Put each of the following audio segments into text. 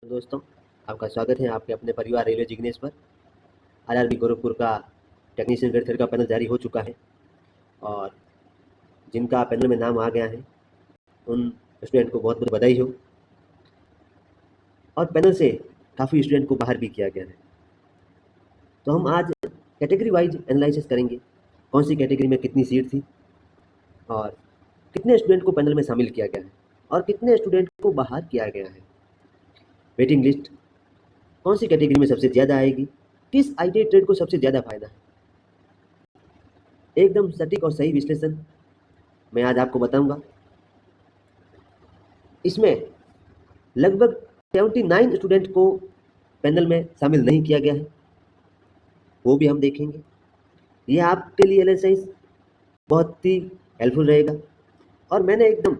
दोस्तों, आपका स्वागत है आपके अपने परिवार रेलवे जिग्नेश पर। आरआरबी गोरखपुर का टेक्नीशियन ग्रेड 3 का पैनल जारी हो चुका है और जिनका पैनल में नाम आ गया है उन स्टूडेंट को बहुत बहुत बधाई हो। और पैनल से काफ़ी स्टूडेंट को बाहर भी किया गया है। तो हम आज कैटेगरी वाइज एनालिसिस करेंगे, कौन सी कैटेगरी में कितनी सीट थी और कितने स्टूडेंट को पैनल में शामिल किया गया है और कितने स्टूडेंट को बाहर किया गया है। वेटिंग लिस्ट कौन सी कैटेगरी में सबसे ज़्यादा आएगी, किस आईटी ट्रेड को सबसे ज़्यादा फायदा है, एकदम सटीक और सही विश्लेषण मैं आज आपको बताऊंगा। इसमें लगभग 79 स्टूडेंट को पैनल में शामिल नहीं किया गया है, वो भी हम देखेंगे। ये आपके लिए एनालिसिस बहुत ही हेल्पफुल रहेगा और मैंने एकदम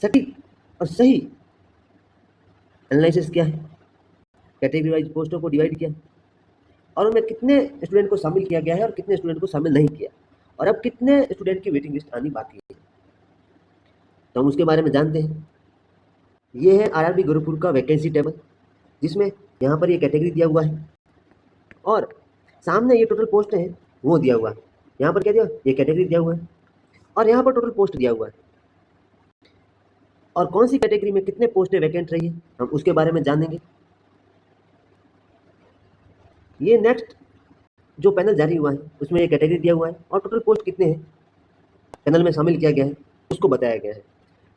सटीक और सही एनालिसिस किया है। कैटेगरी वाइज पोस्टों को डिवाइड किया और उनमें कितने स्टूडेंट को शामिल किया गया है और कितने स्टूडेंट को शामिल नहीं किया और अब कितने स्टूडेंट की वेटिंग लिस्ट आनी बाकी है, तो हम उसके बारे में जानते हैं। ये है आरआरबी गोरखपुर का वैकेंसी टेबल, जिसमें यहाँ पर ये कैटेगरी दिया हुआ है और सामने ये टोटल पोस्ट है वो दिया हुआ है। यहाँ पर क्या दिया, ये कैटेगरी दिया हुआ है और यहाँ पर टोटल पोस्ट दिया हुआ है और कौन सी कैटेगरी में कितने पोस्टें वैकेंट रही है हम उसके बारे में जानेंगे। ये नेक्स्ट जो पैनल जारी हुआ है उसमें ये कैटेगरी दिया हुआ है और टोटल पोस्ट कितने हैं पैनल में शामिल किया गया है उसको बताया गया है।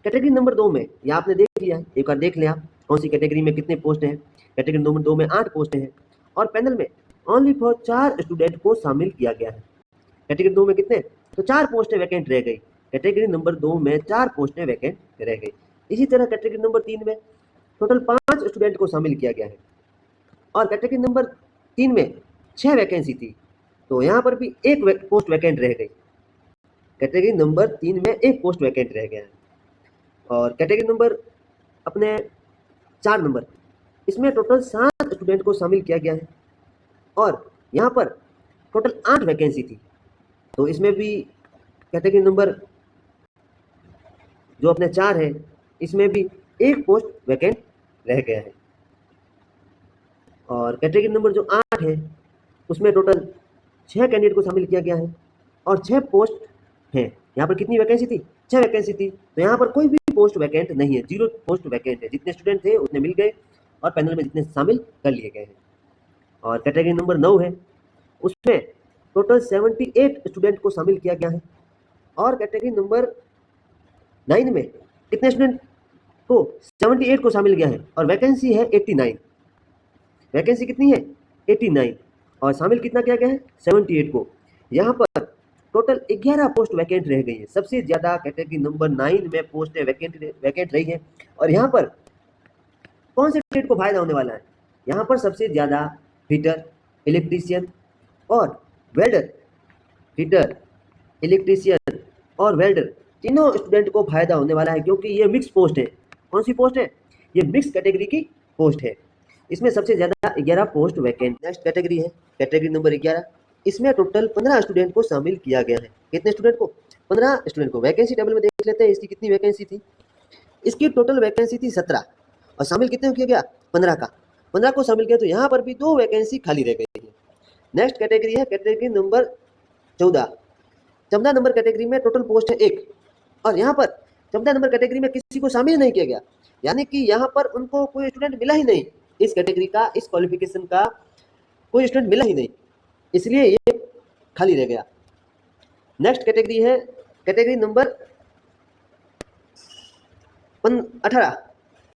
कैटेगरी नंबर 2 में ये आपने देख लिया है, एक बार देख लें आप कौन सी कैटेगरी में कितने पोस्ट हैं। कैटेगरी नंबर 2 में 8 पोस्ट हैं और पैनल में ओनली फॉर 4 स्टूडेंट को शामिल किया गया है। कैटेगरी 2 में कितने, तो 4 पोस्टें वैकेंट रह गई। कैटेगरी नंबर 2 में 4 पोस्टें वैकेंट रह गई। इसी तरह कैटेगरी नंबर 3 में टोटल 5 स्टूडेंट को शामिल किया गया है और कैटेगरी नंबर 3 में 6 वैकेंसी थी, तो यहाँ पर भी एक पोस्ट वैकेंट रह गई। कैटेगरी नंबर 3 में एक पोस्ट वैकेंट रह गया है और कैटेगरी नंबर अपने 4 नंबर, इसमें टोटल 7 स्टूडेंट को शामिल किया गया है और यहाँ पर टोटल 8 वैकेंसी थी, तो इसमें भी कैटेगरी नंबर जो अपने 4 है इसमें भी एक पोस्ट वैकेंट रह गया है और कैटेगरी नंबर जो 8 है उसमें टोटल 6 कैंडिडेट को शामिल किया गया है और 6 पोस्ट हैं। यहाँ पर कितनी वैकेंसी थी, 6 वैकेंसी थी, तो यहाँ पर कोई भी पोस्ट वैकेंट नहीं है, 0 पोस्ट वैकेंट है। जितने स्टूडेंट थे उतने मिल गए और पैनल में जितने शामिल कर लिए गए हैं। और कैटेगरी नंबर 9 है उसमें टोटल 78 स्टूडेंट को शामिल किया गया है और कैटेगरी नंबर 9 में कितने स्टूडेंट को 78 को शामिल किया है और वैकेंसी है 89। वैकेंसी कितनी है 89 और शामिल कितना किया गया है 78 को। यहाँ पर टोटल 11 पोस्ट वैकेंट रह गई है। सबसे ज़्यादा कैटेगरी नंबर 9 में पोस्टें वैकेंट रही है और यहाँ पर कौन से ट्रेड को फायदा होने वाला है, यहाँ पर सबसे ज़्यादा फिटर, इलेक्ट्रीशियन और वेल्डर, फिटर, इलेक्ट्रीशियन और वेल्डर तीनों स्टूडेंट को फायदा होने वाला है, क्योंकि ये मिक्स पोस्ट है। कौन सी पोस्ट है, ये मिक्स कैटेगरी की पोस्ट है। इसमें सबसे ज़्यादा 11 पोस्ट वैकेंट। नेक्स्ट कैटेगरी है कैटेगरी नंबर 11, इसमें टोटल 15 स्टूडेंट को शामिल किया गया है। कितने स्टूडेंट को, 15 स्टूडेंट को। वैकेंसी टेबल में देख लेते हैं इसकी कितनी वैकेंसी थी। इसकी टोटल वैकेंसी थी 17 और शामिल कितने को किया गया 15 का, 15 को शामिल किया, तो यहाँ पर भी 2 वैकेंसी खाली रह गई है। नेक्स्ट कैटेगरी है कैटेगरी नंबर 14। 14 नंबर कैटेगरी में टोटल पोस्ट है 1 और यहाँ पर 14 नंबर कैटेगरी में किसी को शामिल नहीं किया गया, यानी कि यहाँ पर उनको कोई स्टूडेंट मिला ही नहीं। इस कैटेगरी का, इस क्वालिफिकेशन का कोई स्टूडेंट मिला ही नहीं, इसलिए ये खाली रह गया। नेक्स्ट कैटेगरी है कैटेगरी नंबर 18।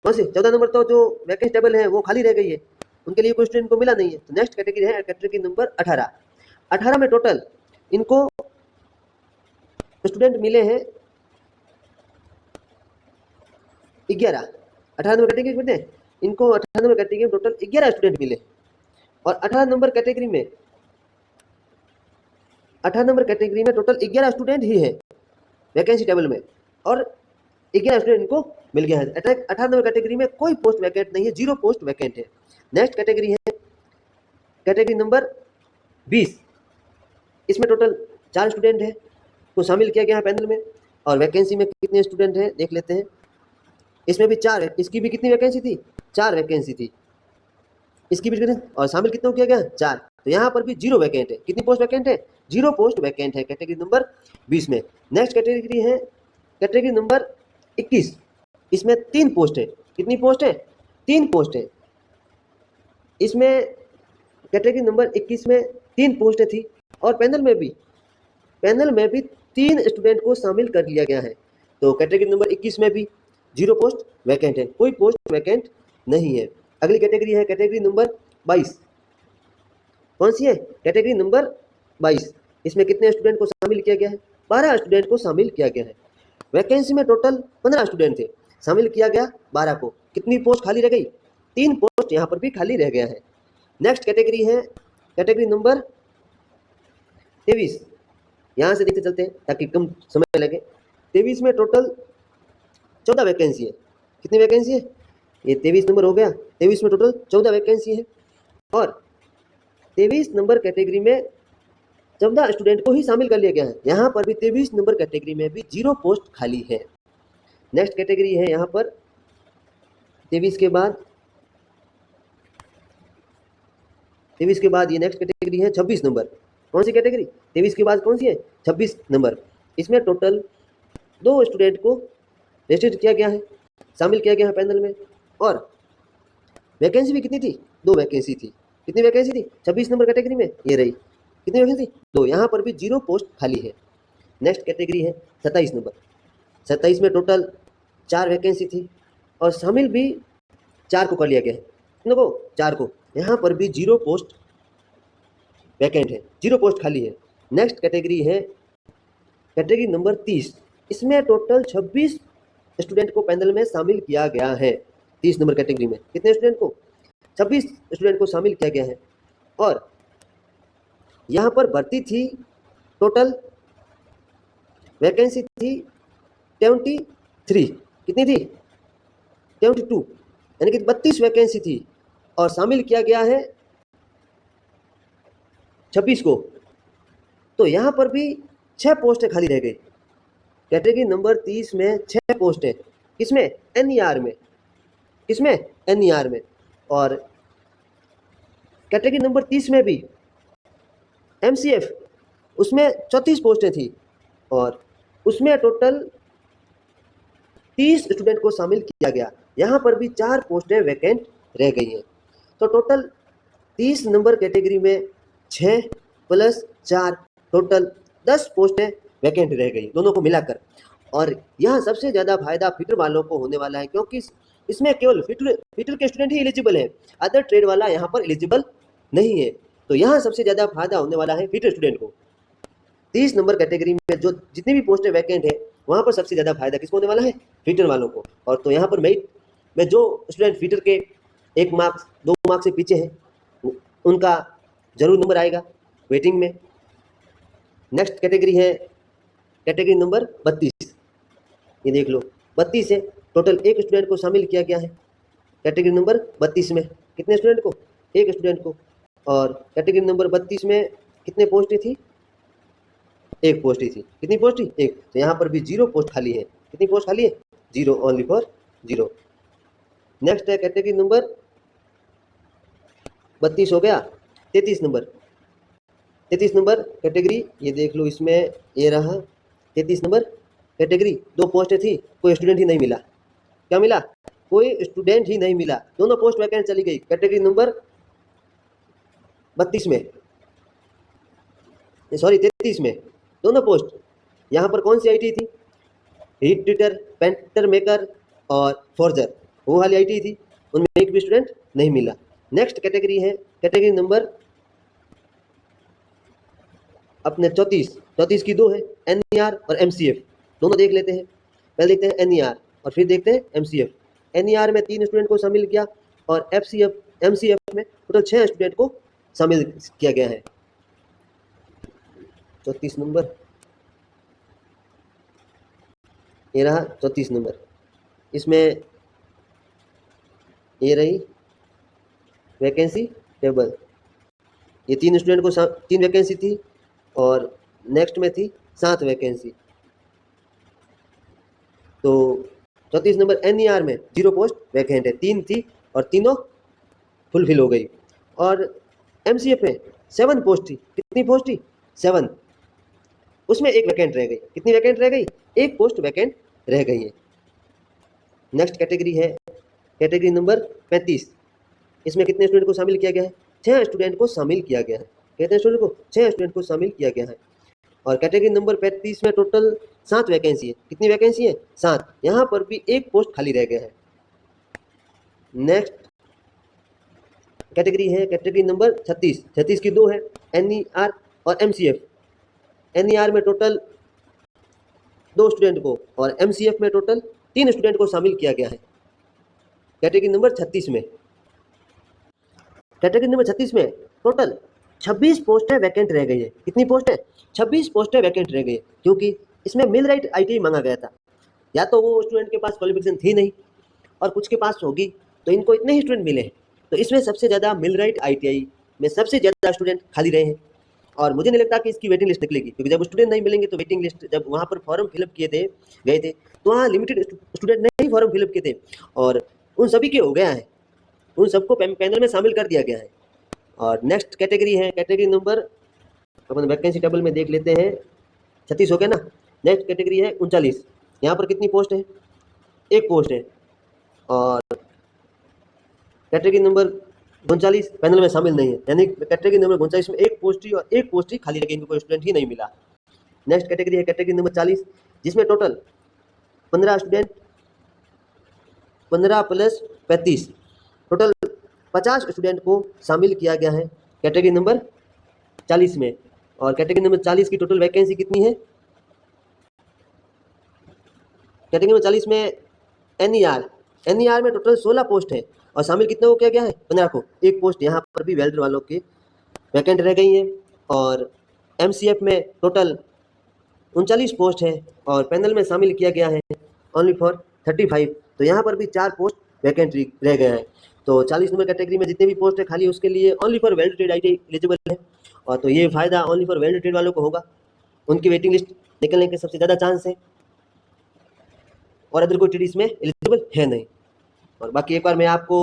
कौन सी, 14 नंबर तो जो वैकेंसी टेबल है वो खाली रह गई है, उनके लिए कोई स्टूडेंट को मिला नहीं है। तो नेक्स्ट कैटेगरी है कैटेगरी नंबर 18। 18 में टोटल इनको स्टूडेंट मिले हैं 11। 18 नंबर कैटेगरी कितने, इनको 18 नंबर कैटेगरी में टोटल 11 स्टूडेंट मिले और 18 नंबर कैटेगरी में 18 नंबर कैटेगरी में टोटल 11 स्टूडेंट ही है वैकेंसी टेबल में और 11 स्टूडेंट इनको मिल गया है। 18 नंबर कैटेगरी में कोई पोस्ट वैकेंट नहीं है, 0 पोस्ट वैकेंट है। नेक्स्ट कैटेगरी है कैटेगरी नंबर 20। इसमें टोटल 4 स्टूडेंट है को शामिल किया गया है पैनल में और वैकेंसी में कितने स्टूडेंट हैं देख लेते हैं। इसमें भी 4, इसकी भी कितनी वैकेंसी थी, 4 वैकेंसी थी, इसकी भी, और शामिल कितनों किया गया, 4। तो यहाँ पर भी 0 वैकेंट है। कितनी पोस्ट वैकेंट है, 0 पोस्ट वैकेंट है कैटेगरी नंबर 20 में। नेक्स्ट कैटेगरी है कैटेगरी नंबर 21, इसमें 3 पोस्ट है। कितनी पोस्ट है, 3 पोस्ट है। इसमें कैटेगरी नंबर 21 में 3 पोस्ट थी और पैनल में भी 3 स्टूडेंट को शामिल कर लिया गया है। तो कैटेगरी नंबर 21 में भी 0 पोस्ट वैकेंट है, कोई पोस्ट वैकेंट नहीं है। अगली कैटेगरी है कैटेगरी नंबर 22। कौन सी है, कैटेगरी नंबर 22। इसमें कितने स्टूडेंट को शामिल किया गया है, 12 स्टूडेंट को शामिल किया गया है। वैकेंसी में टोटल 15 स्टूडेंट थे, शामिल किया गया 12 को। कितनी पोस्ट खाली रह गई, 3 पोस्ट यहाँ पर भी खाली रह गया है। नेक्स्ट कैटेगरी है कैटेगरी नंबर 23। यहाँ से देखते चलते हैं ताकि कम समय लगे। 23 में टोटल 14 वैकेंसी है। कितनी वैकेंसी है, ये 23 नंबर हो गया। 23 में टोटल 14 वैकेंसी है और 23 नंबर कैटेगरी में 14 स्टूडेंट को ही शामिल कर लिया गया है। यहाँ पर भी 23 नंबर कैटेगरी में भी 0 पोस्ट खाली है। नेक्स्ट कैटेगरी है यहाँ पर 23 के बाद ये नेक्स्ट कैटेगरी है 26 नंबर। कौन सी कैटेगरी, 23 के बाद कौन सी है, 26 नंबर। इसमें टोटल 2 स्टूडेंट को रजिस्टर्ड किया गया है, शामिल किया गया है पैनल में। और वैकेंसी भी कितनी थी, 2 वैकेंसी थी। कितनी वैकेंसी थी, 26 नंबर कैटेगरी में ये रही। कितनी वैकेंसी, 2। यहाँ पर भी 0 पोस्ट खाली है। नेक्स्ट कैटेगरी है 27 नंबर। 27 में टोटल 4 वैकेंसी थी और शामिल भी 4 को कर लिया गया है। कितने को, 4 को। यहाँ पर भी 0 पोस्ट वैकेंट है, 0 पोस्ट खाली है। नेक्स्ट कैटेगरी है कैटेगरी नंबर 30। इसमें टोटल 26 स्टूडेंट को पैनल में शामिल किया गया है। 30 नंबर कैटेगरी में कितने स्टूडेंट को, 26 स्टूडेंट को शामिल किया गया है। और यहाँ पर भर्ती थी, टोटल वैकेंसी थी 23। कितनी थी, 22, यानी कि 32 वैकेंसी थी और शामिल किया गया है 26 को। तो यहाँ पर भी 6 पोस्टें खाली रह गई। कैटेगरी नंबर 30 में 6 पोस्टें, किसमें, एनईआर में। किसमें, एनईआर में। और कैटेगरी नंबर 30 में भी एमसीएफ, उसमें 34 पोस्टें थी और उसमें टोटल 30 स्टूडेंट को शामिल किया गया। यहाँ पर भी 4 पोस्टें वैकेंट रह गई हैं। तो टोटल 30 नंबर कैटेगरी में 6 + 4 टोटल 10 पोस्टें वैकेंट रह गई, दोनों को मिलाकर। और यहाँ सबसे ज़्यादा फायदा फिटर वालों को होने वाला है, क्योंकि इसमें केवल फिटर के स्टूडेंट ही एलिजिबल है, अदर ट्रेड वाला यहाँ पर एलिजिबल नहीं है। तो यहाँ सबसे ज़्यादा फायदा होने वाला है फिटर स्टूडेंट को। 30 नंबर कैटेगरी में जो जितनी भी पोस्टें वैकेंट है, वहाँ पर सबसे ज़्यादा फायदा किसको होने वाला है, फिटर वालों को। और तो यहाँ पर मेरिट में जो स्टूडेंट फिटर के 1 मार्क्स 2 मार्क्स से पीछे हैं, उनका जरूर नंबर आएगा वेटिंग में। नेक्स्ट कैटेगरी है कैटेगरी नंबर 32। ये देख लो, 32 है, टोटल 1 स्टूडेंट को शामिल किया गया है कैटेगरी नंबर 32 में। कितने स्टूडेंट को, 1 स्टूडेंट को। और कैटेगरी नंबर 32 में कितने पोस्टें थी, 1 पोस्ट ही थी। कितनी पोस्ट थी, 1। तो यहाँ पर भी 0 पोस्ट खाली है। कितनी पोस्ट खाली है, 0, ओनली फॉर 0। नेक्स्ट है कैटेगरी नंबर 32 हो गया। 33 नंबर, 33 नंबर कैटेगरी, ये देख लो, इसमें ये रहा 33 नंबर कैटेगरी। 2 पोस्टें थी, कोई स्टूडेंट ही नहीं मिला। क्या मिला, कोई स्टूडेंट ही नहीं मिला, दोनों पोस्ट वैकेंट चली गई कैटेगरी नंबर 32 में, सॉरी 33 में, दोनों पोस्ट। यहाँ पर कौन सी आईटी थी, हीट ट्रीटर, पेंटर मेकर और फोर्जर, वो वाली आईटी थी, उनमें एक भी स्टूडेंट नहीं मिला। नेक्स्ट कैटेगरी है कैटेगरी नंबर अपने 34 की 2 है, एनईआर और एमसीएफ। दोनों देख लेते हैं। पहले देखते हैं एनईआर और फिर देखते हैं एमसीएफ। एनईआर में 3 स्टूडेंट को शामिल किया और एमसीएफ में टोटल 6 स्टूडेंट को शामिल किया गया है। 34 नंबर, ये रहा 34 नंबर। इसमें ये रही वैकेंसी टेबल। ये 3 स्टूडेंट को 3 वैकेंसी थी और नेक्स्ट में थी 7 वैकेंसी। तो 34 नंबर NER में 0 पोस्ट वैकेंट है, 3 थी और तीनों फुलफिल हो गई। और MCF में 7 पोस्ट थी, कितनी पोस्ट थी? 7, उसमें एक वैकेंट रह गई। कितनी वैकेंट रह गई? एक पोस्ट वैकेंट रह गई है। नेक्स्ट कैटेगरी है कैटेगरी नंबर 35। इसमें कितने स्टूडेंट को शामिल किया गया है? 6 स्टूडेंट को शामिल किया गया है। कितने स्टूडेंट को? 6 स्टूडेंट को शामिल किया गया है। और कैटेगरी नंबर 35 में टोटल 7 वैकेंसी है। कितनी वैकेंसी है? 7। यहाँ पर भी एक पोस्ट खाली रह गया है। नेक्स्ट कैटेगरी है कैटेगरी नंबर 36। 36 की 2 है, NER और MCF। NER में टोटल 2 स्टूडेंट को और MCF में टोटल 3 स्टूडेंट को शामिल किया गया है कैटेगरी नंबर 36 में। कैटेगरी नंबर 36 में टोटल 26 पोस्टें वैकेंट रह गई है। कितनी पोस्ट है? 26 पोस्टें वैकेंट रह गई है, क्योंकि इसमें मिलराइट ITI मांगा गया था। या तो वो स्टूडेंट के पास क्वालिफिकेशन थी नहीं और कुछ के पास होगी, तो इनको इतने ही स्टूडेंट मिले हैं। तो इसमें सबसे ज़्यादा मिलराइट ITI में सबसे ज़्यादा स्टूडेंट खाली रहे हैं। और मुझे नहीं लगता कि इसकी वेटिंग लिस्ट निकलेगी, क्योंकि जब स्टूडेंट नहीं मिलेंगे तो वेटिंग लिस्ट, जब वहाँ पर फॉर्म फिलअप किए थे गए थे तो वहाँ लिमिटेड स्टूडेंट ने ही फॉर्म फिलअप किए थे और उन सभी के हो गया है, उन सबको पैनल में शामिल कर दिया गया है। और नेक्स्ट कैटेगरी है कैटेगरी नंबर, अपन वैकेंसी टेबल में देख लेते हैं, 36 हो गया ना। नेक्स्ट कैटेगरी है 39। यहाँ पर कितनी पोस्ट है? एक पोस्ट है। और कैटेगरी नंबर 39 पैनल में शामिल नहीं है, यानी कैटेगरी नंबर 39 में एक पोस्ट ही और एक पोस्ट ही खाली रह गई, इनको कोई स्टूडेंट ही नहीं मिला। नेक्स्ट कैटेगरी है कैटेगरी नंबर 40, जिसमें टोटल 15 स्टूडेंट, 15 + 35 टोटल 50 स्टूडेंट को शामिल किया गया है कैटेगरी नंबर 40 में। और कैटेगरी नंबर 40 की टोटल वैकेंसी कितनी है? कैटेगरी नंबर 40 में NER में टोटल 16 पोस्ट है और शामिल कितने को किया गया है? 15 को। एक पोस्ट यहाँ पर भी वेल्डर वालों की वैकेंट रह गई है। और MCF में टोटल 39 पोस्ट है और पैनल में शामिल किया गया है ओनली फॉर 35। तो यहाँ पर भी 4 पोस्ट वैकेंट रह गए हैं। तो 40 नंबर कैटेगरी में जितने भी पोस्ट है खाली, उसके लिए only for weld trade ITI eligible है। और तो ये फ़ायदा ओनली फॉर वेल्ड ट्रेड वालों को होगा, उनकी वेटिंग लिस्ट निकलने के सबसे ज़्यादा चांस है। और अदर कोई ट्रेड इसमें एलिजिबल है नहीं। और बाकी एक बार मैं आपको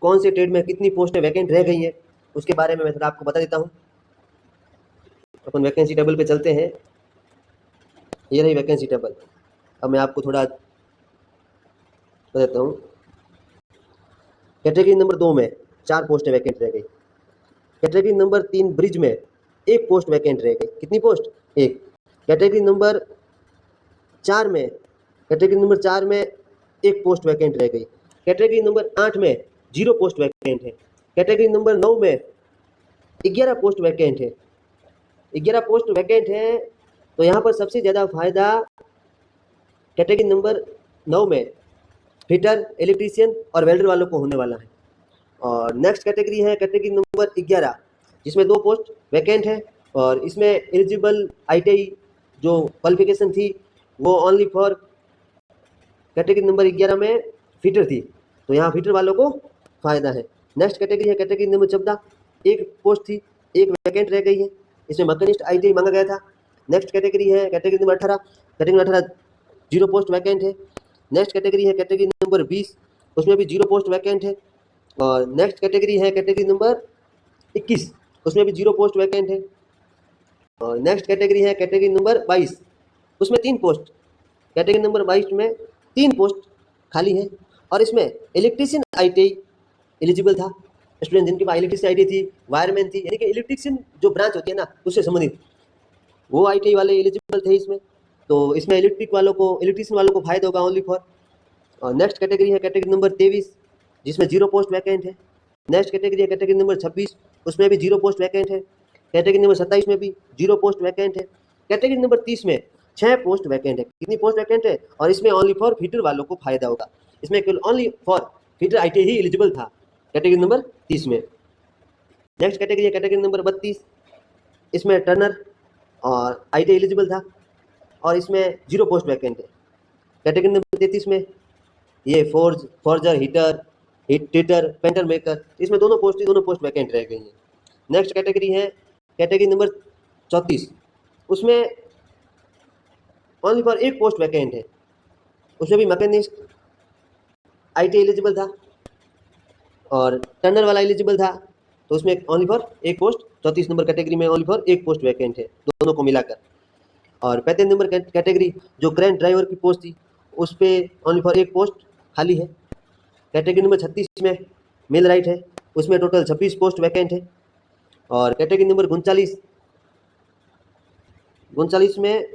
कौन से ट्रेड में कितनी पोस्टें वैकेंट रह गई हैं उसके बारे में मैं थोड़ा आपको बता देता हूँ। अपन वैकेंसी टेबल पे चलते हैं, ये रही वैकेंसी टेबल। अब मैं आपको थोड़ा बता देता हूँ। कैटेगरी नंबर 2 में 4 पोस्टें वैकेंट रह गई। कैटेगरी नंबर 3 ब्रिज में 1 पोस्ट वैकेंट रह गई। कितनी पोस्ट? 1। कैटेगरी नंबर 4 में 1 पोस्ट वैकेंट रह गई। कैटेगरी नंबर 8 में 0 पोस्ट वैकेंट है। कैटेगरी नंबर 9 में 11 पोस्ट वैकेंट है। 11 पोस्ट वैकेंट है, तो यहाँ पर सबसे ज़्यादा फायदा कैटेगरी नंबर 9 में फिटर, इलेक्ट्रीशियन और वेल्डर वालों को होने वाला है। और नेक्स्ट कैटेगरी है कैटेगरी नंबर 11, जिसमें 2 पोस्ट वैकेंट है और इसमें एलिजिबल ITI जो क्वालिफिकेशन थी वो ओनली फॉर कैटेगरी नंबर 11 में फिटर थी, तो यहाँ फिटर वालों को फ़ायदा है। नेक्स्ट कैटेगरी है कैटेगरी नंबर 14, 1 पोस्ट थी, 1 वैकेंट रह गई है, इसमें मैकेनिस्ट ITI मांगा गया था। नेक्स्ट कैटेगरी है category number 18, category number 18 0 post vacant है। नेक्स्ट कैटेगरी है कैटेगरी नंबर 20, उसमें भी 0 पोस्ट वैकेंट है। और नेक्स्ट कैटेगरी है कैटेगरी नंबर 21, उसमें भी 0 पोस्ट वैकेंट है। और नेक्स्ट कैटेगरी है कैटेगरी नंबर 22, उसमें 3 पोस्ट। कैटेगरी नंबर 22 में 3 पोस्ट खाली है और इसमें इलेक्ट्रीशियन ITI एलिजिबल था। स्टूडेंट जिनके पास इलेक्ट्रीशियन ITI थी, वायरमैन थी, यानी कि इलेक्ट्रीशियन जो ब्रांच होती है ना उससे संबंधित, वो ITI वाले एलिजिबल थे इसमें। तो इसमें इलेक्ट्रीशियन वालों को फायदा होगा ओनली फॉर। और नेक्स्ट कैटेगरी है कैटेगरी नंबर 23, जिसमें 0 पोस्ट वैकेंट है। नेक्स्ट कैटेगरी है कैटेगरी नंबर 26, उसमें भी 0 पोस्ट वैकेंट है। कैटेगरी नंबर 27 में भी 0 पोस्ट वैकेंट है। कैटेगरी नंबर 30 में 6 पोस्ट वैकेंट है। कितनी पोस्ट वैकेंट है? और इसमें ओनली फॉर फिटर वालों को फायदा होगा। इसमें केवल only for fitter ITI he eligible था कैटेगरी नंबर 30 में। नेक्स्ट कैटेगरी है कैटेगरी नंबर 32, इसमें टर्नर और ITI एलिजिबल था और इसमें 0 पोस्ट वैकेंट है। कैटेगरी नंबर 33 में ये फोर्जर, हीटर, पेंटर मेकर, इसमें दोनों पोस्ट वैकेंट रह गई हैं। नेक्स्ट कैटेगरी है कैटेगरी नंबर 34, उसमें ओनली फॉर 1 पोस्ट वैकेंट है, उसमें भी मैकेनिस्ट IT एलिजिबल था और टर्नर वाला एलिजिबल था, तो उसमें ओनली फॉर एक पोस्ट, 34 नंबर कैटेगरी में ओनली फॉर एक पोस्ट वैकेंट है दोनों को मिलाकर। और 35 नंबर कैटेगरी जो क्रेन ड्राइवर की पोस्ट थी उस पर ओनली फॉर एक पोस्ट खाली है। कैटेगरी नंबर 36 में मिल राइट है, उसमें टोटल 26 पोस्ट वैकेंट है। और कैटेगरी नंबर 39 में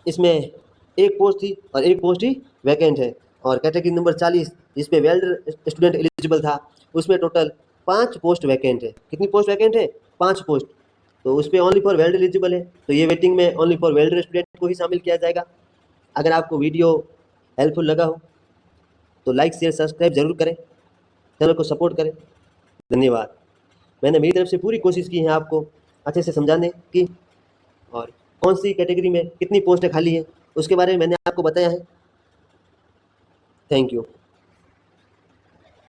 इसमें एक पोस्ट थी और एक पोस्ट ही वैकेंट है। और कैटेगरी नंबर 40 जिसपे वेल्डर स्टूडेंट एलिजिबल था उसमें टोटल 5 पोस्ट वैकेंट है। कितनी पोस्ट वैकेंट है? 5 पोस्ट। तो उस पर ओनली फॉर वेल्डर एलिजिबल है, तो ये वेटिंग में ओनली फॉर वेल्डर स्टूडेंट को ही शामिल किया जाएगा। अगर आपको वीडियो हेल्पफुल लगा हो तो लाइक शेयर सब्सक्राइब जरूर करें, चैनल को सपोर्ट करें। धन्यवाद। मैंने मेरी तरफ से पूरी कोशिश की है आपको अच्छे से समझाने की, और कौन सी कैटेगरी में कितनी पोस्टें खाली हैं उसके बारे में मैंने आपको बताया है। Thank you.